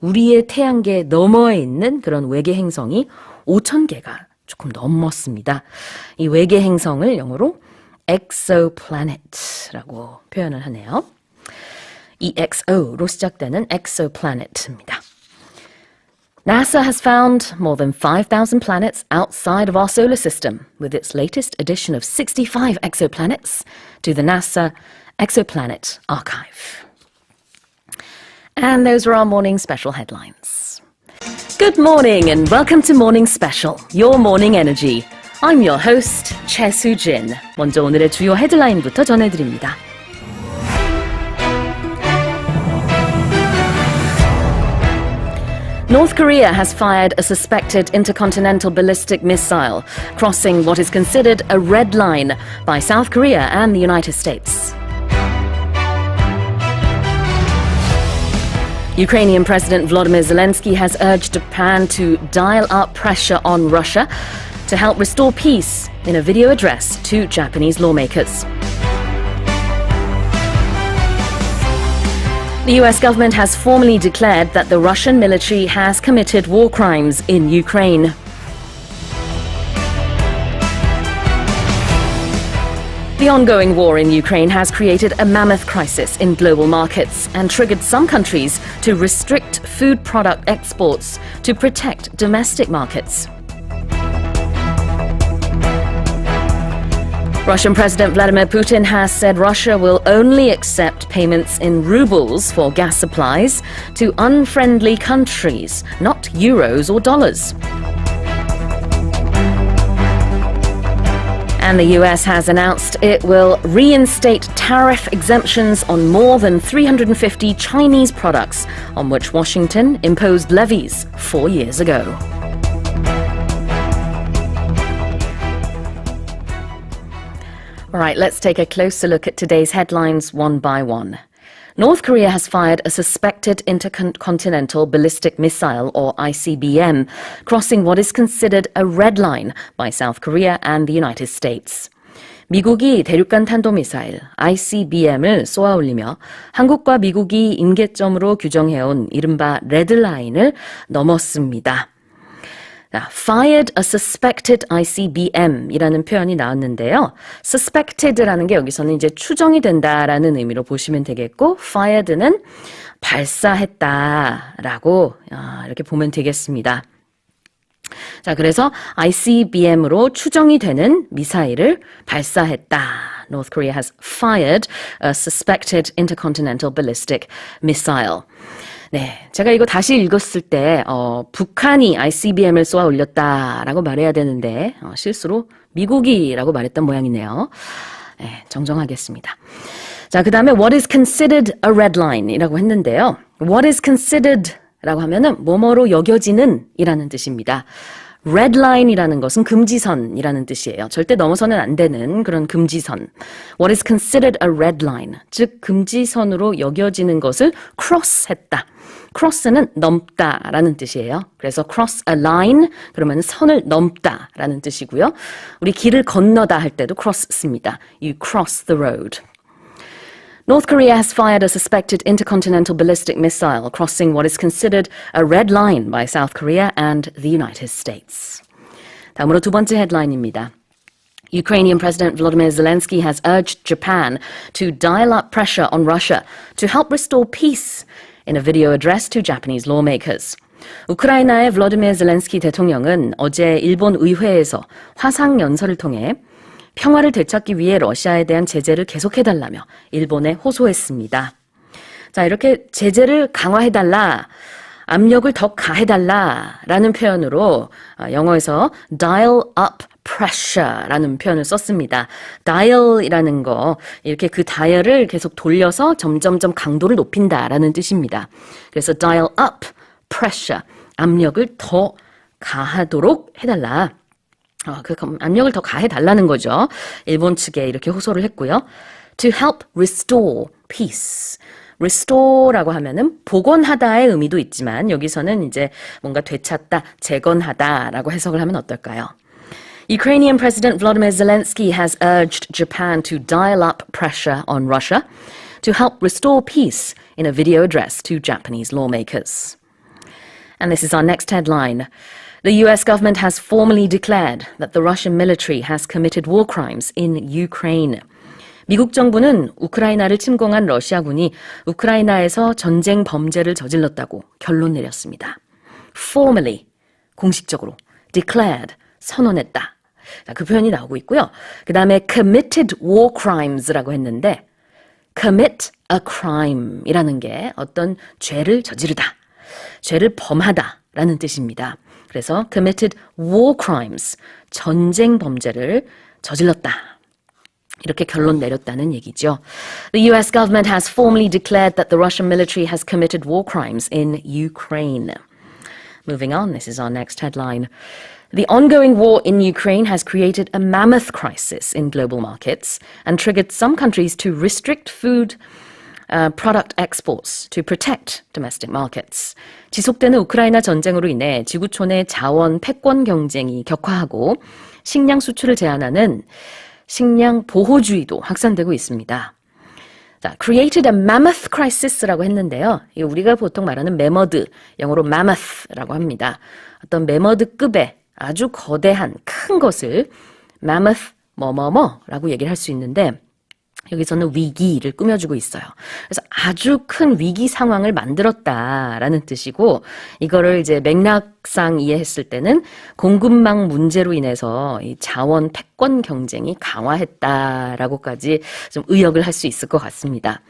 우리의 태양계 너머에 있는 그런 외계 행성이 5,000개가 조금 넘었습니다. 이 외계 행성을 영어로 exoplanet라고 표현을 하네요. EXO로 시작되는 exoplanet입니다. NASA has found more than 5,000 planets outside of our solar system with its latest addition of 65 exoplanets to the NASA Exoplanet Archive. And those were our morning special headlines. Good morning and welcome to Morning Special, your morning energy. I'm your host, Choi Soo-jin. 먼저 오늘의 주요 헤드라인부터 전해드립니다. North Korea has fired a suspected intercontinental ballistic missile, crossing what is considered a red line by South Korea and the United States. Ukrainian President Volodymyr Zelensky has urged Japan to dial up pressure on Russia to help restore peace in a video address to Japanese lawmakers. The US government has formally declared that the Russian military has committed war crimes in Ukraine. The ongoing war in Ukraine has created a mammoth crisis in global markets and triggered some countries to restrict food product exports to protect domestic markets. Russian President Vladimir Putin has said Russia will only accept payments in rubles for gas supplies to unfriendly countries, not euros or dollars. And the US has announced it will reinstate tariff exemptions on more than 350 Chinese products on which Washington imposed levies 4 years ago. All right, let's take a closer look at today's headlines one by one. North Korea has fired a suspected intercontinental ballistic missile, or ICBM, crossing what is considered a red line by South Korea and the United States. 미국이 대륙간 탄도미사일 ICBM을 쏘아올리며 한국과 미국이 임계점으로 규정해온 이른바 레드라인을 넘었습니다. Fired a suspected ICBM이라는 표현이 나왔는데요. suspected라는 게 여기서는 이제 추정이 된다라는 의미로 보시면 되겠고, fired는 발사했다라고 이렇게 보면 되겠습니다. 자, 그래서 ICBM으로 추정이 되는 미사일을 발사했다. North Korea has fired a suspected intercontinental ballistic missile. 네, 제가 이거 다시 읽었을 때 북한이 ICBM을 쏘아 올렸다라고 말해야 되는데 실수로 미국이라고 말했던 모양이네요. 네, 정정하겠습니다. 자, 그 다음에 what is considered a red line 이라고 했는데요. what is considered 라고 하면은 뭐뭐로 여겨지는 이라는 뜻입니다. red line이라는 것은 금지선이라는 뜻이에요. 절대 넘어서는 안 되는 그런 금지선. What is considered a red line, 즉 금지선으로 여겨지는 것을 cross했다. cross는 넘다라는 뜻이에요. 그래서 cross a line, 그러면 선을 넘다라는 뜻이고요. 우리 길을 건너다 할 때도 cross 씁니다. You cross the road. North Korea has fired a suspected intercontinental ballistic missile crossing what is considered a red line by South Korea and the United States. 다음으로 두 번째 헤드라인입니다. Ukrainian President Volodymyr Zelensky has urged Japan to dial up pressure on Russia to help restore peace in a video address to Japanese lawmakers. 우크라이나의 블라디미르 젤렌스키 대통령은 어제 일본 의회에서 화상 연설을 통해 평화를 되찾기 위해 러시아에 대한 제재를 계속해달라며 일본에 호소했습니다. 자, 이렇게 제재를 강화해달라, 압력을 더 가해달라라는 표현으로 영어에서 dial up pressure라는 표현을 썼습니다. dial이라는 거, 이렇게 그 다이얼을 계속 돌려서 점점점 강도를 높인다라는 뜻입니다. 그래서 dial up pressure, 압력을 더 가하도록 해달라. 그 압력을 더 가해달라는 거죠. 일본 측에 이렇게 호소를 했고요. To help restore peace. restore라고 하면은 복원하다의 의미도 있지만 여기서는 이제 뭔가 되찾다, 재건하다라고 해석을 하면 어떨까요? Ukrainian President Volodymyr Zelensky has urged Japan to dial up pressure on Russia to help restore peace in a video address to Japanese lawmakers. And this is our next headline. The US government has formally declared that the Russian military has committed war crimes in Ukraine. 미국 정부는 우크라이나를 침공한 러시아군이 우크라이나에서 전쟁 범죄를 저질렀다고 결론 내렸습니다. Formally, 공식적으로, declared, 선언했다. 자, 그 표현이 나오고 있고요. 그 다음에 committed war crimes라고 했는데 commit a crime이라는 게 어떤 죄를 저지르다, 죄를 범하다 라는 뜻입니다. 그래서 committed war crimes, 전쟁 범죄를 저질렀다. 이렇게 결론 내렸다는 얘기죠. The US government has formally declared that the Russian military has committed war crimes in Ukraine. Moving on, this is our next headline. The ongoing war in Ukraine has created a mammoth crisis in global markets and triggered some countries to restrict food product exports to protect domestic markets. 지속되는 우크라이나 전쟁으로 인해 지구촌의 자원 패권 경쟁이 격화하고 식량 수출을 제한하는 식량 보호주의도 확산되고 있습니다. 자, created a mammoth crisis라고 했는데요. 우리가 보통 말하는 매머드, 영어로 mammoth라고 합니다. 어떤 매머드급의 아주 거대한 큰 것을 mammoth 뭐뭐뭐라고 얘기를 할 수 있는데 여기서는 위기를 꾸며주고 있어요. 그래서 아주 큰 위기 상황을 만들었다라는 뜻이고 이거를 이제 맥락상 이해했을 때는 공급망 문제로 인해서 이 자원 패권 경쟁이 강화했다라고까지 좀 의역을 할 수 있을 것 같습니다.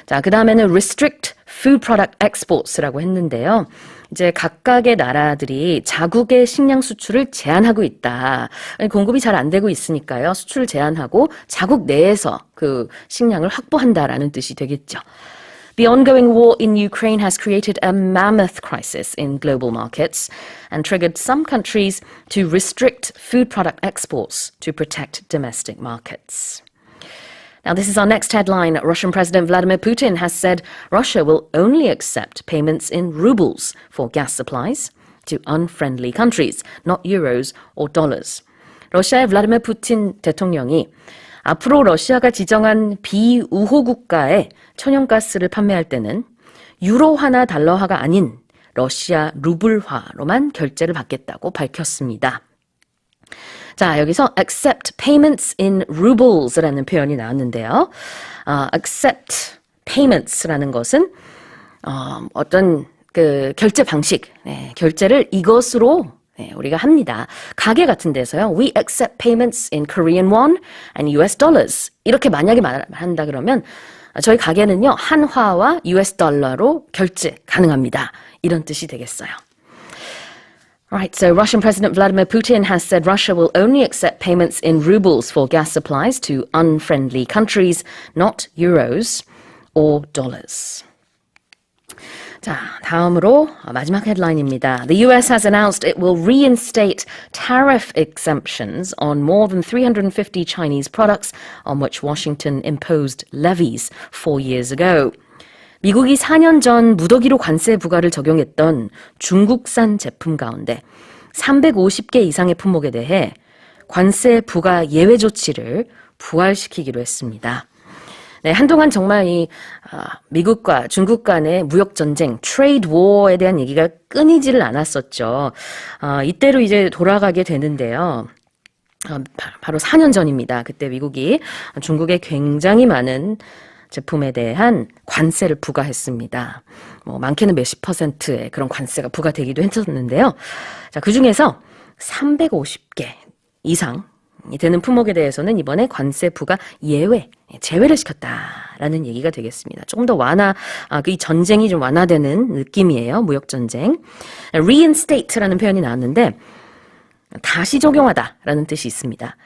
자, 그 다음에는 restrict food product exports라고 했는데요. 이제 각각의 나라들이 자국의 식량 수출을 제한하고 있다. 공급이 잘 안 되고 있으니까요. 수출을 제한하고 자국 내에서 그 식량을 확보한다라는 뜻이 되겠죠. The ongoing war in Ukraine has created a mammoth crisis in global markets and triggered some countries to restrict food product exports to protect domestic markets. Now, this is our next headline. Russian President Vladimir Putin has said Russia will only accept payments in rubles for gas supplies to unfriendly countries, not euros or dollars. 러시아의 블라디미르 푸틴 대통령이 앞으로 러시아가 지정한 비우호 국가에 천연가스를 판매할 때는 유로화나 달러화가 아닌 러시아 루블화로만 결제를 받겠다고 밝혔습니다. 자, 여기서 accept payments in rubles라는 표현이 나왔는데요. accept payments라는 것은 어떤 그 결제 방식, 결제를 이것으로 우리가 합니다. 가게 같은 데서요. We accept payments in Korean won and US dollars. 이렇게 만약에 말한다 그러면 저희 가게는요. 한화와 US 달러로 결제 가능합니다. 이런 뜻이 되겠어요. Right, so Russian President Vladimir Putin has said Russia will only accept payments in rubles for gas supplies to unfriendly countries, not euros or dollars. 자, 다음으로 마지막 헤드라인입니다. The US has announced it will reinstate tariff exemptions on more than 350 Chinese products on which Washington imposed levies 4 years ago. 미국이 4년 전 무더기로 관세 부과를 적용했던 중국산 제품 가운데 350개 이상의 품목에 대해 관세 부과 예외 조치를 부활시키기로 했습니다. 네, 한동안 정말 이 미국과 중국 간의 무역 전쟁, 트레이드 워에 대한 얘기가 끊이지를 않았었죠. 이때로 이제 돌아가게 되는데요. 바로 4년 전입니다. 그때 미국이 중국에 굉장히 많은 제품에 대한 관세를 부과했습니다. 많게는 몇십 %의 그런 관세가 부과되기도 했었는데요. 자, 그 중에서 350개 이상 되는 품목에 대해서는 이번에 관세 부과 제외를 시켰다라는 얘기가 되겠습니다. 조금 더 이 전쟁이 좀 완화되는 느낌이에요. 무역 전쟁. Reinstate라는 표현이 나왔는데 다시 적용하다라는 뜻이 있습니다.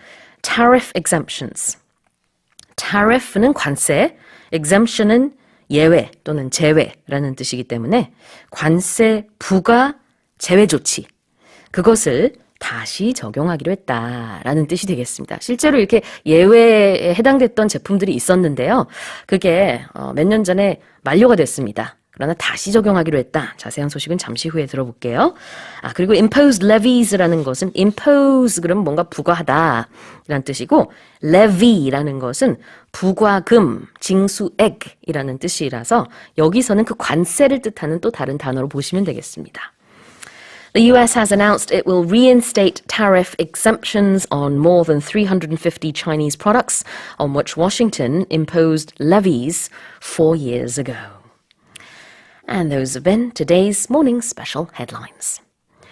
Tariff exemptions. Tariff는 관세, exemption은 예외 또는 제외라는 뜻이기 때문에 관세 부과 제외 조치, 그것을 다시 적용하기로 했다라는 뜻이 되겠습니다. 실제로 이렇게 예외에 해당됐던 제품들이 있었는데요. 그게 몇 년 전에 만료가 됐습니다. 그러나 다시 적용하기로 했다. 자세한 소식은 잠시 후에 들어볼게요. 그리고 imposed levies라는 것은 impose 그러면 뭔가 부과하다 라는 뜻이고 levy라는 것은 부과금, 징수액이라는 뜻이라서 여기서는 그 관세를 뜻하는 또 다른 단어로 보시면 되겠습니다. The US has announced it will reinstate tariff exemptions on more than 350 Chinese products on which Washington imposed levies 4 years ago. And those have been today's morning special headlines.